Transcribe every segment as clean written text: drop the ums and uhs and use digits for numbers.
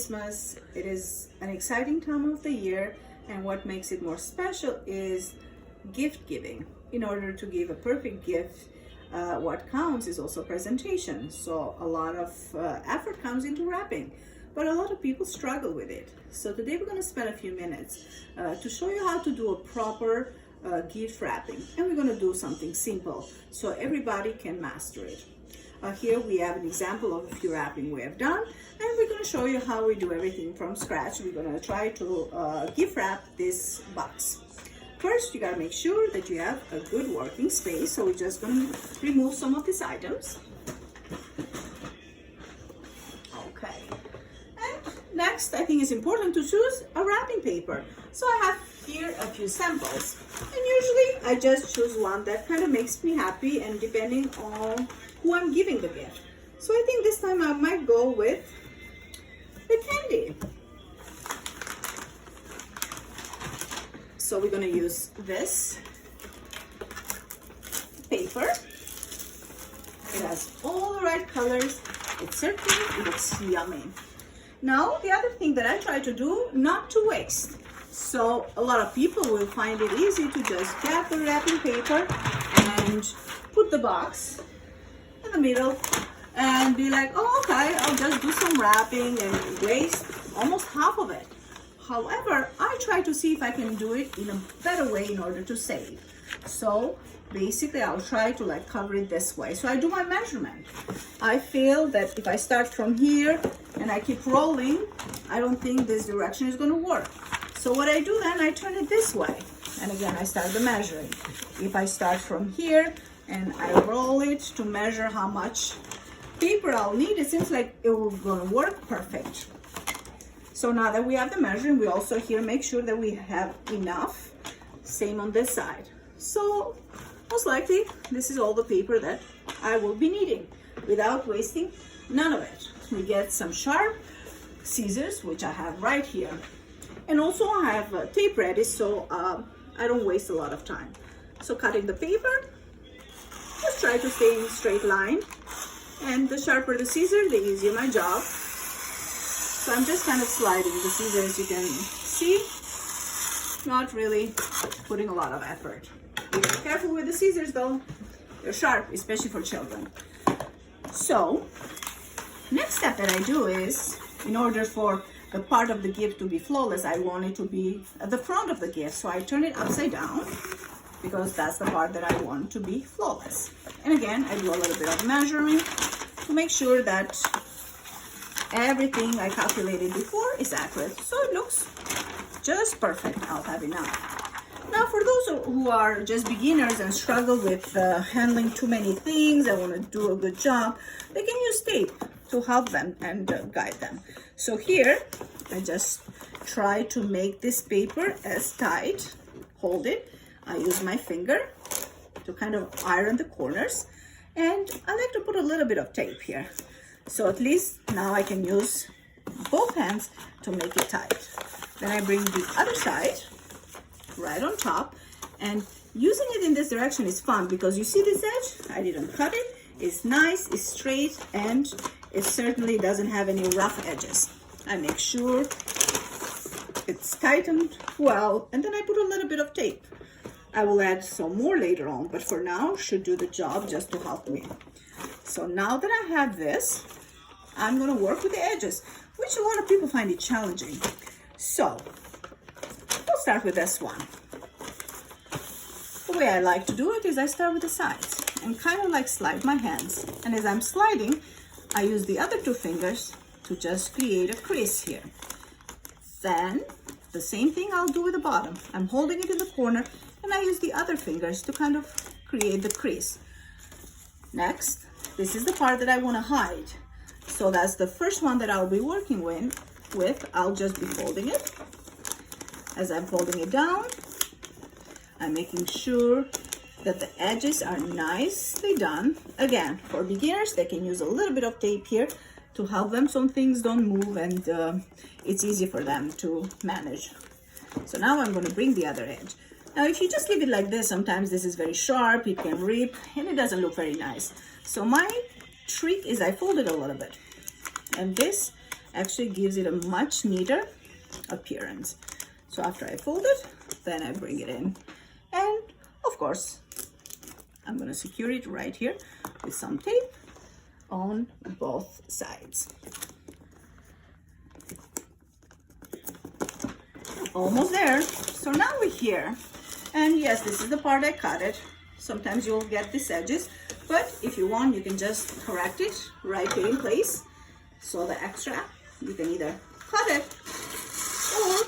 Christmas. It is an exciting time of the year, and what makes it more special is gift giving. In order to give a perfect gift, what counts is also presentation. So a lot of effort comes into wrapping, but a lot of people struggle with it. So today we're going to spend a few minutes to show you how to do a proper gift wrapping, and we're going to do something simple so everybody can master it. Here we have an example of a few wrapping we have done, and we're going to show you how we do everything from scratch. We're going to try to gift wrap this box. First, you got to make sure that you have a good working space, so we're just going to remove some of these items. Okay. And next, I think it's important to choose a wrapping paper. So I have here a few samples, and usually I just choose one that kind of makes me happy, and depending on who I'm giving the gift. So I think this time I might go with the candy. So we're going to use this paper. It has all the right colors. It certainly looks yummy. Now, the other thing that I try to do, not to waste. So a lot of people will find it easy to just get the wrapping paper and put the box in the middle and be like, oh, okay, I'll just do some wrapping and waste almost half of it. However, I try to see if I can do it in a better way in order to save. So basically I'll try to cover it this way. So I do my measurement. I feel that if I start from here and I keep rolling, I don't think this direction is going to work. So what I do then, I turn it this way. And again, I start the measuring. If I start from here and I roll it to measure how much paper I'll need, it seems like it will gonna work perfect. So now that we have the measuring, we also here make sure that we have enough. Same on this side. So most likely this is all the paper that I will be needing without wasting none of it. We get some sharp scissors, which I have right here. And also I have tape ready, so I don't waste a lot of time. So cutting the paper, just try to stay in a straight line. And the sharper the scissors, the easier my job. So I'm just kind of sliding the scissors, you can see. Not really putting a lot of effort. Be careful with the scissors though. They're sharp, especially for children. So, next step that I do is, in order for the part of the gift to be flawless, I want it to be at the front of the gift. So I turn it upside down because that's the part that I want to be flawless. And again, I do a little bit of measuring to make sure that everything I calculated before is accurate. So it looks just perfect. I'll have enough. Now for those who are just beginners and struggle with handling too many things, I want to do a good job, they can use tape to help them and guide them. So here, I just try to make this paper as tight, hold it. I use my finger to kind of iron the corners, and I like to put a little bit of tape here. So at least now I can use both hands to make it tight. Then I bring the other side right on top, and using it in this direction is fun because you see this edge? I didn't cut it. It's nice, it's straight, and it certainly doesn't have any rough edges. I make sure it's tightened well, and then I put a little bit of tape. I will add some more later on, but for now should do the job just to help me. So now that I have this, I'm going to work with the edges, which a lot of people find it challenging. So we'll start with this one. The way I like to do it is I start with the sides and kind of slide my hands. And as I'm sliding, I use the other two fingers to just create a crease here. Then the same thing I'll do with the bottom. I'm holding it in the corner and I use the other fingers to kind of create the crease. Next, this is the part that I want to hide. So that's the first one that I'll be working with. I'll just be folding it. As I'm folding it down, I'm making sure that the edges are nicely done. Again, for beginners, they can use a little bit of tape here to help them so things don't move, and it's easy for them to manage. So now I'm going to bring the other edge. Now, if you just leave it like this, sometimes this is very sharp, it can rip, and it doesn't look very nice. So my trick is I fold it a little bit. And this actually gives it a much neater appearance. So after I fold it, then I bring it in. And of course, I'm gonna secure it right here with some tape on both sides. Almost there. So now we're here. And yes, this is the part I cut it. Sometimes you'll get these edges, but if you want, you can just correct it right here in place. So the extra, you can either cut it, or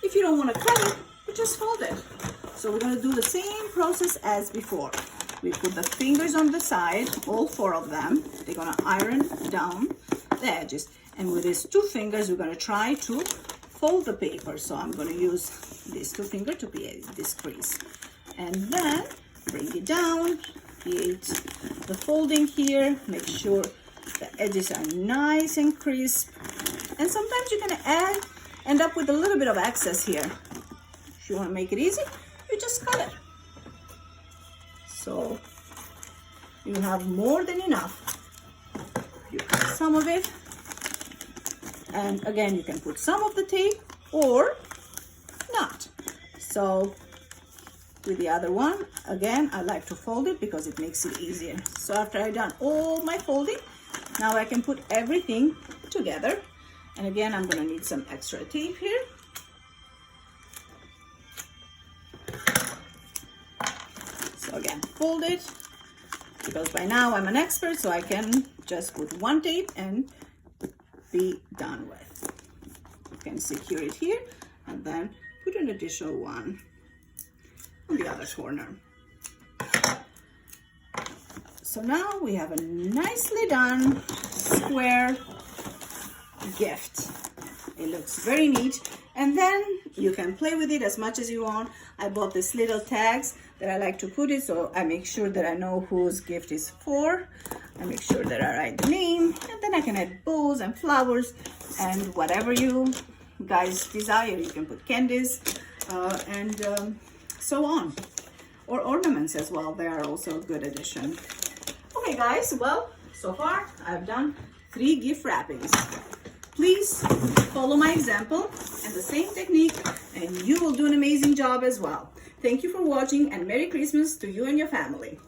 if you don't want to cut it, you just fold it. So we're going to do the same process as before. We put the fingers on the side, all 4 of them. They're going to iron down the edges. And with these 2 fingers, we're going to try to fold the paper. So I'm going to use these 2 fingers to create this crease. And then bring it down, create the folding here, make sure the edges are nice and crisp. And sometimes you're going to end up with a little bit of excess here. If you want to make it easy, you just cut it. So you have more than enough. You cut some of it, and again, you can put some of the tape or not. So with the other one, again, I like to fold it because it makes it easier. So after I've done all my folding, now I can put everything together. And again, I'm gonna need some extra tape here. So again, fold it, because by now I'm an expert, so I can just put one tape and be done with. You can secure it here and then put an additional one on the other corner. So now we have a nicely done square gift. It looks very neat, and then you can play with it as much as you want. I bought these little tags that I like to put it, so I make sure that I know whose gift is for. I make sure that I write the name, and then I can add bows and flowers and whatever you guys desire. You can put candies and so on, or ornaments as well. They are also a good addition. Okay guys, well, so far I've done 3 gift wrappings. Please follow my example and the same technique, and you will do an amazing job as well. Thank you for watching, and Merry Christmas to you and your family.